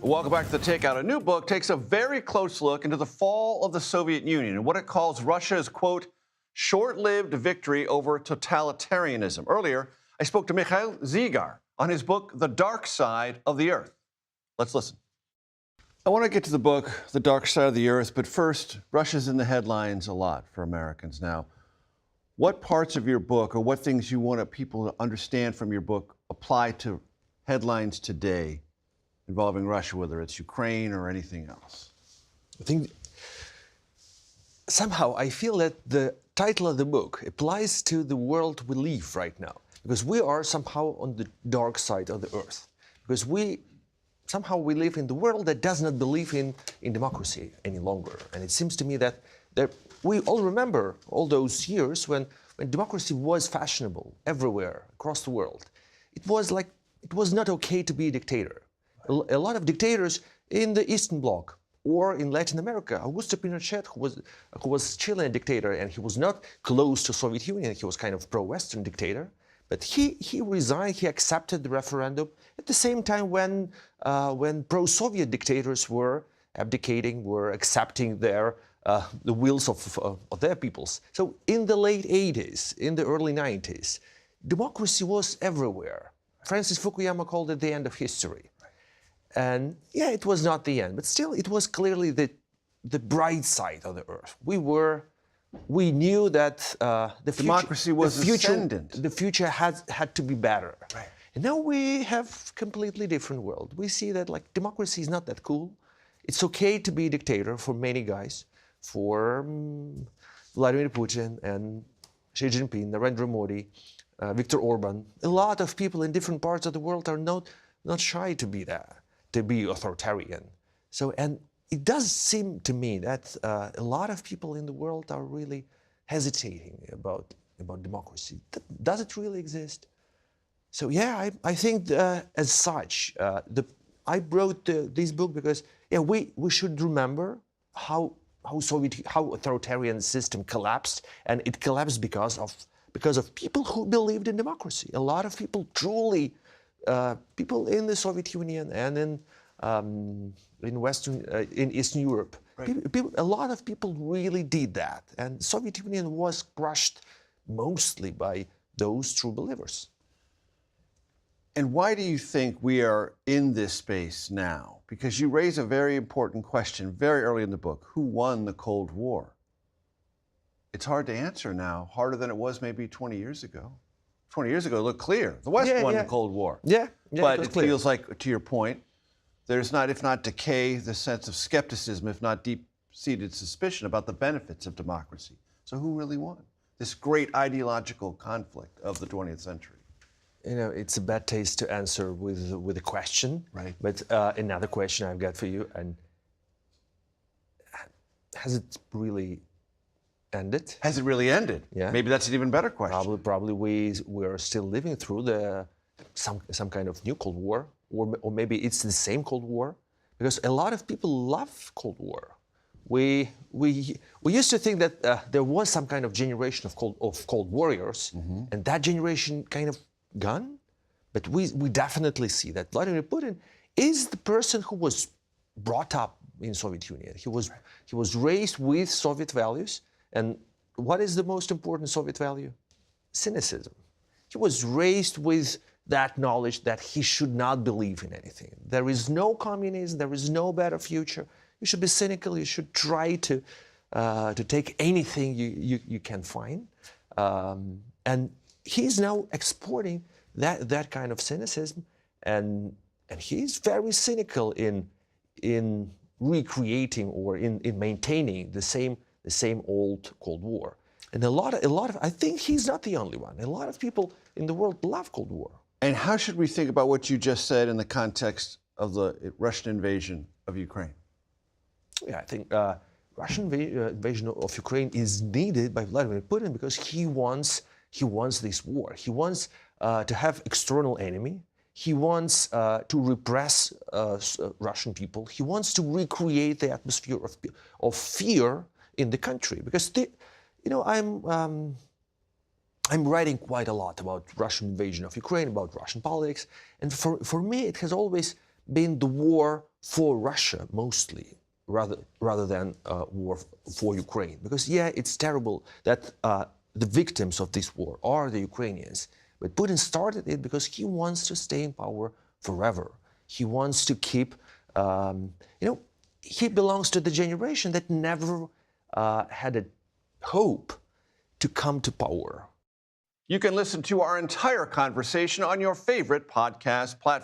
Welcome back to The Takeout. A new book takes a very close look into the fall of the Soviet Union and what it calls Russia's, quote, short-lived victory over totalitarianism. Earlier, I spoke to Mikhail Zygar on his book, The Dark Side of the Earth. Let's listen. I want to get to the book, The Dark Side of the Earth, but first, Russia's in the headlines a lot for Americans now. What parts of your book or what things you want people to understand from your book apply to headlines today involving Russia, whether it's Ukraine or anything else? I think somehow I feel that the title of the book applies to the world we live right now, because we are somehow on the dark side of the earth, because we live in the world that does not believe in democracy any longer. And it seems to me that we all remember all those years when democracy was fashionable everywhere across the world. It was not okay to be a dictator. A lot of dictators in the Eastern Bloc or in Latin America. Augusto Pinochet, who was Chilean dictator, and he was not close to Soviet Union. He was kind of pro-Western dictator, but he resigned. He accepted the referendum at the same time when pro-Soviet dictators were abdicating, were accepting the wills of their peoples. So in the late 80s, in the early 90s, democracy was everywhere. Francis Fukuyama called it the end of history. And yeah, it was not the end, but still it was clearly the bright side of the earth. We knew that the democracy was ascendant. The future had to be better. Right. And now we have completely different world. We see that democracy is not that cool. It's okay to be a dictator for many guys, for Vladimir Putin and Xi Jinping, Narendra Modi, Viktor Orban. A lot of people in different parts of the world are not shy to be that, to be authoritarian. So, and it does seem to me that a lot of people in the world are really hesitating about democracy. Does it really exist? So yeah, I think as such, I wrote this book because we should remember how authoritarian system collapsed, and it collapsed because of people who believed in democracy. A lot of people truly. People in the Soviet Union and in Eastern Europe, right. A lot of people really did that, and Soviet Union was crushed mostly by those true believers. And why do you think we are in this space now? Because you raise a very important question very early in the book. Who won the Cold War? It's hard to answer now, harder than it was maybe 20 years ago. 20 years ago, it looked clear. The West won the Cold War. But it feels like, to your point, there's not, if not decay, the sense of skepticism, if not deep-seated suspicion about the benefits of democracy. So who really won this great ideological conflict of the 20th century? You know, it's a bad taste to answer with a question. Right. But another question I've got for you, and has it really ended? Has it really ended? Yeah. Maybe that's an even better question. Probably we're still living through some kind of new Cold War, or maybe it's the same Cold War, because a lot of people love Cold War. We used to think that there was some kind of generation of Cold Warriors, and that generation kind of gone. But we definitely see that Vladimir Putin is the person who was brought up in Soviet Union. He was raised with Soviet values. And what is the most important Soviet value? Cynicism. He was raised with that knowledge that he should not believe in anything. There is no communism, there is no better future. You should be cynical, you should try to take anything you can find. And he's now exporting that kind of cynicism, and he's very cynical in recreating or in maintaining the same old Cold War. And a lot of, I think he's not the only one. A lot of people in the world love Cold War. And how should we think about what you just said in the context of the Russian invasion of Ukraine? Yeah, I think Russian invasion of Ukraine is needed by Vladimir Putin because he wants this war. He wants to have external enemy. He wants to repress Russian people. He wants to recreate the atmosphere of fear in the country, because I'm writing quite a lot about Russian invasion of Ukraine, about Russian politics, and for me it has always been the war for Russia mostly, rather than war for Ukraine. Because yeah, it's terrible that the victims of this war are the Ukrainians. But Putin started it because he wants to stay in power forever. He wants to keep, he belongs to the generation that never had a hope to come to power. You can listen to our entire conversation on your favorite podcast platform.